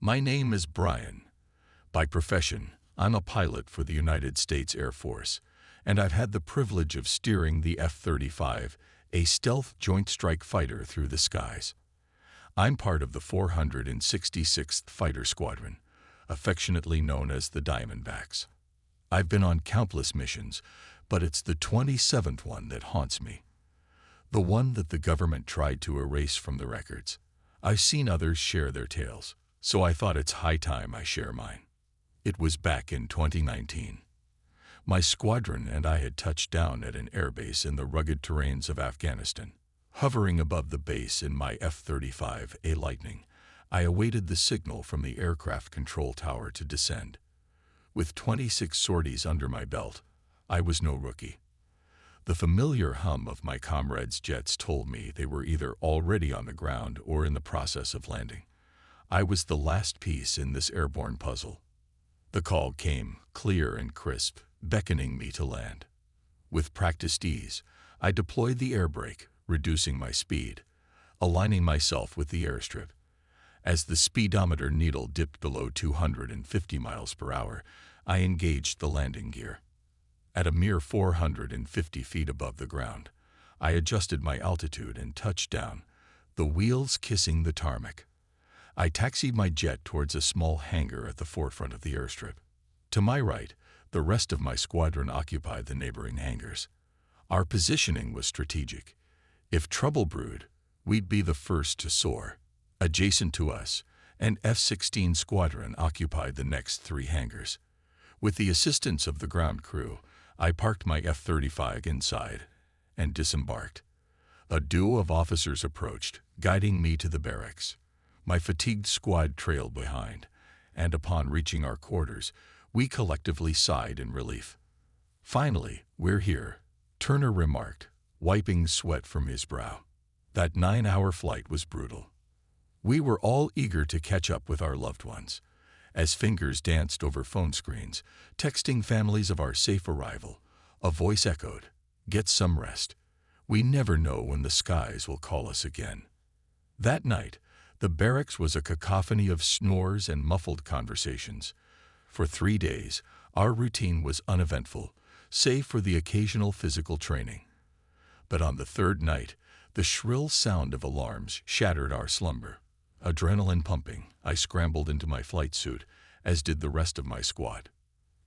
My name is Brian. By profession, I'm a pilot for the United States Air Force, and I've had the privilege of steering the F-35, a stealth joint strike fighter, through the skies. I'm part of the 466th Fighter Squadron, affectionately known as the Diamondbacks. I've been on countless missions, but it's the 27th one that haunts me. The one that the government tried to erase from the records. I've seen others share their tales, so I thought it's high time I share mine. It was back in 2019. My squadron and I had touched down at an airbase in the rugged terrains of Afghanistan. Hovering above the base in my F-35A Lightning, I awaited the signal from the aircraft control tower to descend. With 26 sorties under my belt, I was no rookie. The familiar hum of my comrades' jets told me they were either already on the ground or in the process of landing. I was the last piece in this airborne puzzle. The call came, clear and crisp, beckoning me to land. With practiced ease, I deployed the air brake, reducing my speed, aligning myself with the airstrip. As the speedometer needle dipped below 250 miles per hour, I engaged the landing gear. At a mere 450 feet above the ground, I adjusted my altitude and touched down, the wheels kissing the tarmac. I taxied my jet towards a small hangar at the forefront of the airstrip. To my right, the rest of my squadron occupied the neighboring hangars. Our positioning was strategic. If trouble brewed, we'd be the first to soar. Adjacent to us, an F-16 squadron occupied the next 3 hangars. With the assistance of the ground crew, I parked my F-35 inside and disembarked. A duo of officers approached, guiding me to the barracks. My fatigued squad trailed behind, and upon reaching our quarters, we collectively sighed in relief. "Finally, we're here," Turner remarked, wiping sweat from his brow. That 9-hour flight was brutal. We were all eager to catch up with our loved ones. As fingers danced over phone screens, texting families of our safe arrival, a voice echoed, "Get some rest. We never know when the skies will call us again." That night, the barracks was a cacophony of snores and muffled conversations. For 3 days, our routine was uneventful, save for the occasional physical training. But on the 3rd night, the shrill sound of alarms shattered our slumber. Adrenaline pumping, I scrambled into my flight suit, as did the rest of my squad.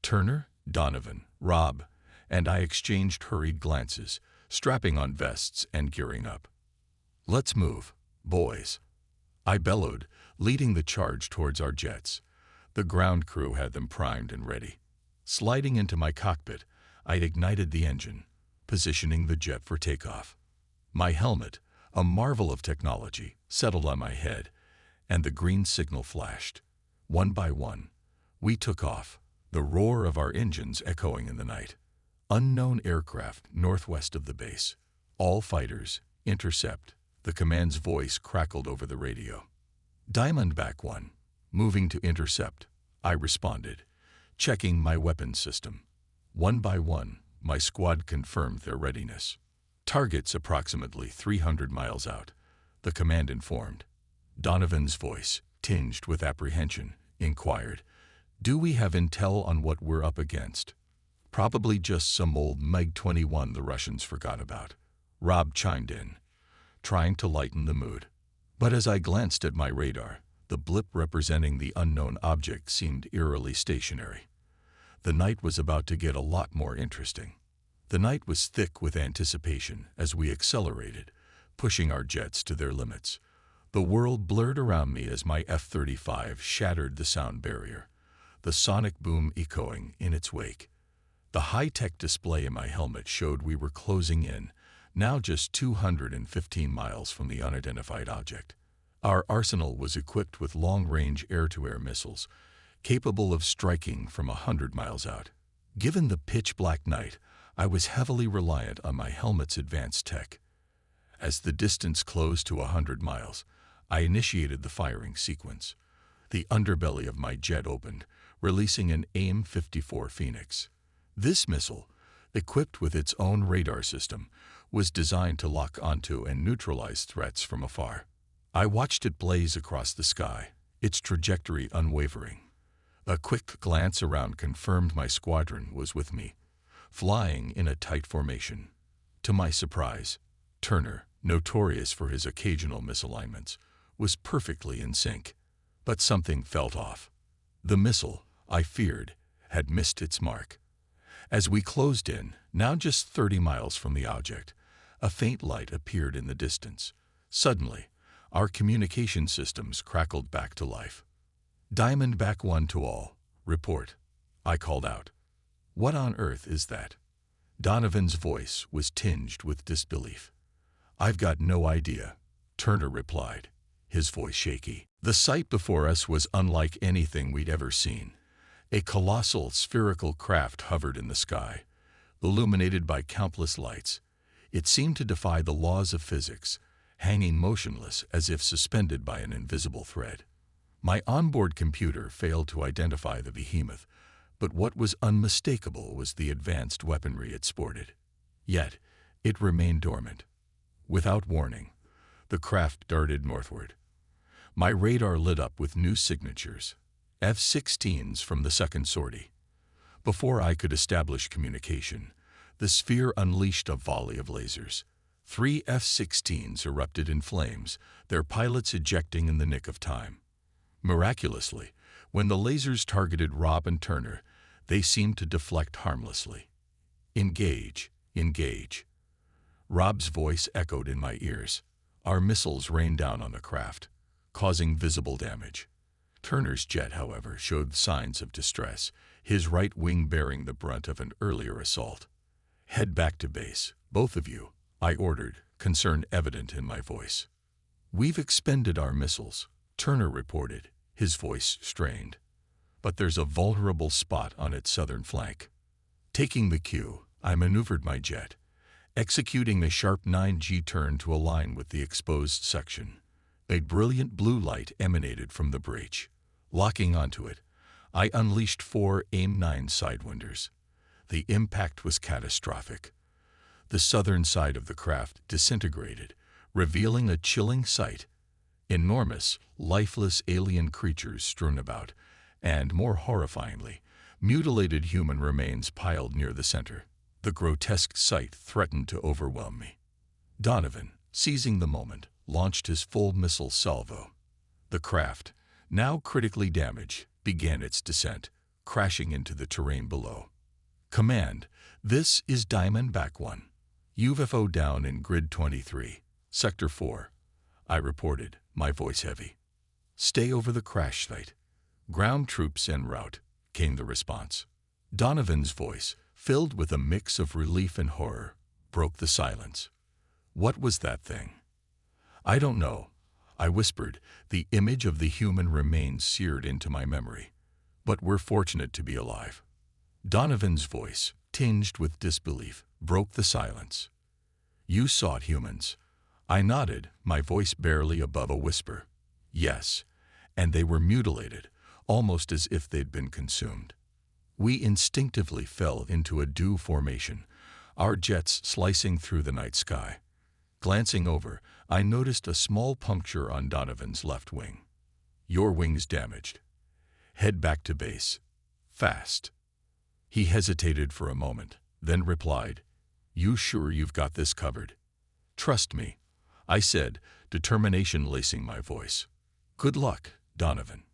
Turner, Donovan, Rob, and I exchanged hurried glances, strapping on vests and gearing up. "Let's move, boys," I bellowed, leading the charge towards our jets. The ground crew had them primed and ready. Sliding into my cockpit, I ignited the engine, positioning the jet for takeoff. My helmet, a marvel of technology, settled on my head, and the green signal flashed. One by one, we took off, the roar of our engines echoing in the night. Unknown aircraft northwest of the base. All fighters, intercept. The command's voice crackled over the radio. "Diamondback 1, moving to intercept," I responded, checking my weapons system. One by one, my squad confirmed their readiness. "Targets approximately 300 miles out," the command informed. Donovan's voice, tinged with apprehension, inquired, "Do we have intel on what we're up against?" "Probably just some old MiG-21 the Russians forgot about," Rob chimed in, trying to lighten the mood. But as I glanced at my radar, the blip representing the unknown object seemed eerily stationary. The night was about to get a lot more interesting. The night was thick with anticipation as we accelerated, pushing our jets to their limits. The world blurred around me as my F-35 shattered the sound barrier, the sonic boom echoing in its wake. The high-tech display in my helmet showed we were closing in, now just 215 miles from the unidentified object. Our arsenal was equipped with long-range air-to-air missiles, capable of striking from 100 miles out. Given the pitch-black night, I was heavily reliant on my helmet's advanced tech. As the distance closed to 100 miles, I initiated the firing sequence. The underbelly of my jet opened, releasing an AIM-54 Phoenix. This missile, equipped with its own radar system, was designed to lock onto and neutralize threats from afar. I watched it blaze across the sky, its trajectory unwavering. A quick glance around confirmed my squadron was with me, flying in a tight formation. To my surprise, Turner, notorious for his occasional misalignments, was perfectly in sync. But something felt off. The missile, I feared, had missed its mark. As we closed in, now just 30 miles from the object, a faint light appeared in the distance. Suddenly, our communication systems crackled back to life. "Diamondback 1 to all. Report," I called out. "What on earth is that?" Donovan's voice was tinged with disbelief. "I've got no idea," Turner replied, his voice shaky. The sight before us was unlike anything we'd ever seen. A colossal spherical craft hovered in the sky, illuminated by countless lights. It seemed to defy the laws of physics, hanging motionless as if suspended by an invisible thread. My onboard computer failed to identify the behemoth, but what was unmistakable was the advanced weaponry it sported. Yet, it remained dormant. Without warning, the craft darted northward. My radar lit up with new signatures, F-16s from the second sortie. Before I could establish communication, the sphere unleashed a volley of lasers. 3 F-16s erupted in flames, their pilots ejecting in the nick of time. Miraculously, when the lasers targeted Rob and Turner, they seemed to deflect harmlessly. "Engage, engage." Rob's voice echoed in my ears. Our missiles rained down on the craft, causing visible damage. Turner's jet, however, showed signs of distress, his right wing bearing the brunt of an earlier assault. "Head back to base, both of you," I ordered, concern evident in my voice. "We've expended our missiles," Turner reported, his voice strained. "But there's a vulnerable spot on its southern flank." Taking the cue, I maneuvered my jet, executing a sharp 9G turn to align with the exposed section. A brilliant blue light emanated from the breach. Locking onto it, I unleashed 4 AIM-9 sidewinders. The impact was catastrophic. The southern side of the craft disintegrated, revealing a chilling sight. Enormous, lifeless alien creatures strewn about, and, more horrifyingly, mutilated human remains piled near the center. The grotesque sight threatened to overwhelm me. Donovan, seizing the moment, launched his full missile salvo. The craft, now critically damaged, began its descent, crashing into the terrain below. "Command, this is Diamondback 1. UFO down in Grid 23, Sector 4, I reported, my voice heavy. "Stay over the crash site. Ground troops en route," came the response. Donovan's voice, filled with a mix of relief and horror, broke the silence. "What was that thing?" "I don't know," I whispered, the image of the human remains seared into my memory. "But we're fortunate to be alive." Donovan's voice, tinged with disbelief, broke the silence. "You saw it, humans." I nodded, my voice barely above a whisper. "Yes, and they were mutilated, almost as if they'd been consumed." We instinctively fell into a due formation, our jets slicing through the night sky. Glancing over, I noticed a small puncture on Donovan's left wing. "Your wing's damaged. Head back to base. Fast." He hesitated for a moment, then replied, "You sure you've got this covered?" "Trust me," I said, determination lacing my voice. "Good luck, Donovan."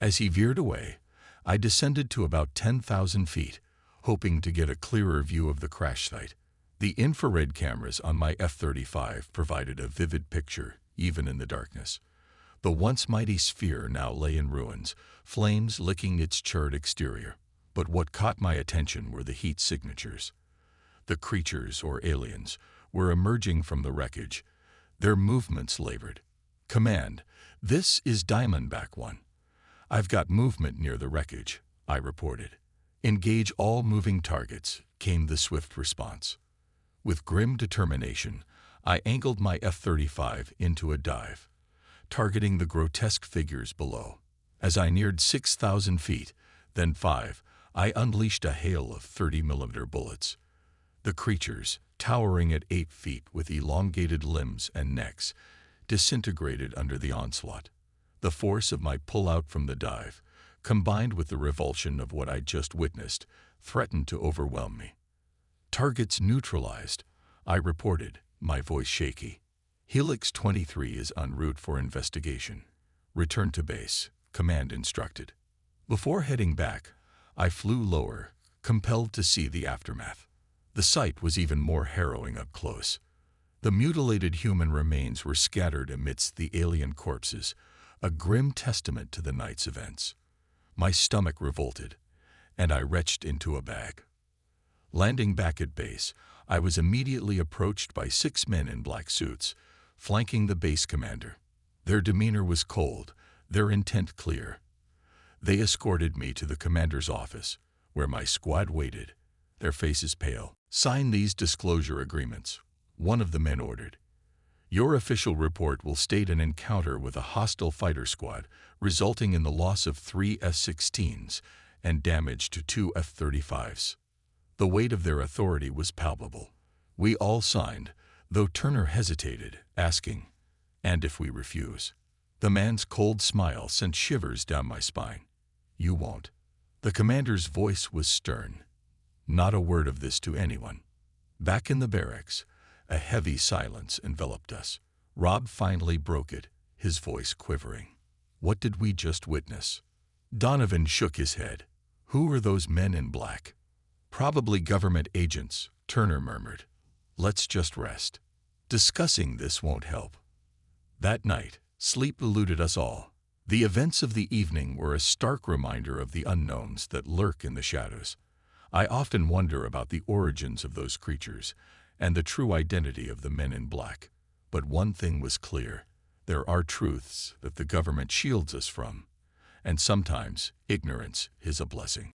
As he veered away, I descended to about 10,000 feet, hoping to get a clearer view of the crash site. The infrared cameras on my F-35 provided a vivid picture, even in the darkness. The once mighty sphere now lay in ruins, flames licking its charred exterior. But what caught my attention were the heat signatures. The creatures, or aliens, were emerging from the wreckage. Their movements labored. "Command, this is Diamondback 1. I've got movement near the wreckage," I reported. "Engage all moving targets," came the swift response. With grim determination, I angled my F-35 into a dive, targeting the grotesque figures below. As I neared 6,000 feet, then 5, I unleashed a hail of 30mm bullets. The creatures, towering at 8 feet with elongated limbs and necks, disintegrated under the onslaught. The force of my pullout from the dive, combined with the revulsion of what I'd just witnessed, threatened to overwhelm me. "Targets neutralized," I reported, my voice shaky. "Helix 23 is en route for investigation. Return to base," command instructed. Before heading back, I flew lower, compelled to see the aftermath. The sight was even more harrowing up close. The mutilated human remains were scattered amidst the alien corpses, a grim testament to the night's events. My stomach revolted, and I retched into a bag. Landing back at base, I was immediately approached by 6 men in black suits, flanking the base commander. Their demeanor was cold, their intent clear. They escorted me to the commander's office, where my squad waited, their faces pale. "Sign these disclosure agreements," one of the men ordered. "Your official report will state an encounter with a hostile fighter squad, resulting in the loss of 3 F-16s and damage to 2 F-35s. The weight of their authority was palpable. We all signed, though Turner hesitated, asking, "And if we refuse?" The man's cold smile sent shivers down my spine. "You won't." The commander's voice was stern. Not a word of this to anyone. Back in the barracks, a heavy silence enveloped us. Rob finally broke it, his voice quivering. "What did we just witness?" Donovan shook his head. "Who are those men in black?" "Probably government agents," Turner murmured. "Let's just rest. Discussing this won't help." That night, sleep eluded us all. The events of the evening were a stark reminder of the unknowns that lurk in the shadows. I often wonder about the origins of those creatures and the true identity of the men in black. But one thing was clear: there are truths that the government shields us from, and sometimes ignorance is a blessing.